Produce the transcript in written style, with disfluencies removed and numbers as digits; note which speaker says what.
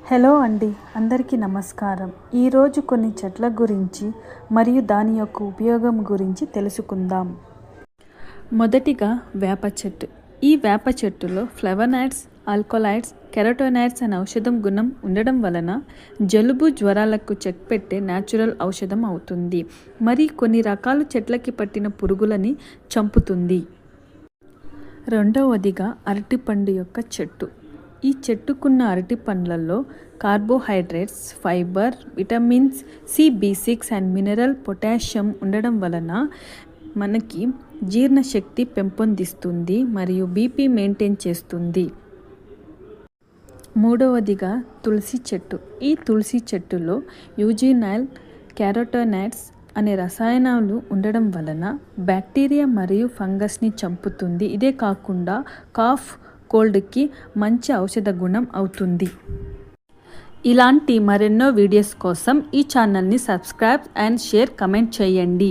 Speaker 1: Hello అండి, అందరికీ నమస్కారం. ఈరోజు కొన్ని చెట్ల గురించి మరియు దాని యొక్క ఉపయోగం గురించి తెలుసుకుందాం. మొదటిగా వేప చెట్టు. ఈ వేప చెట్టులో ఫ్లవనాయిడ్స్, ఆల్కలాయిడ్స్, కెరోటోనాయిడ్స్ అనే ఔషధం గుణం ఉండడం వలన జలుబు, జ్వరాలకు చెక్ పెట్టే న్యాచురల్ ఔషధం అవుతుంది. మరి కొన్ని రకాల చెట్లకి పట్టిన పురుగులని చంపుతుంది. రెండవదిగా అరటిపండు యొక్క చెట్టు. ఈ చెట్టుకున్న అరటి పండ్లలో కార్బోహైడ్రేట్స్, ఫైబర్, విటమిన్స్ సి, బి6 అండ్ మినరల్ పొటాషియం ఉండడం వలన మనకి జీర్ణశక్తి పెంపొందిస్తుంది మరియు బీపీ మెయింటైన్ చేస్తుంది. మూడవదిగా తులసి చెట్టు. ఈ తులసి చెట్టులో యూజినైల్, కెరోటోనాయిడ్స్ అనే రసాయనాలు ఉండడం వలన బ్యాక్టీరియా మరియు ఫంగస్ని చంపుతుంది. ఇదే కాకుండా కాఫ్, కోల్డ్కి మంచి ఔషధ గుణం అవుతుంది. ఇలాంటి మరెన్నో వీడియోస్ కోసం ఈ ఛానల్ని సబ్స్క్రైబ్ అండ్ షేర్, కమెంట్ చేయండి.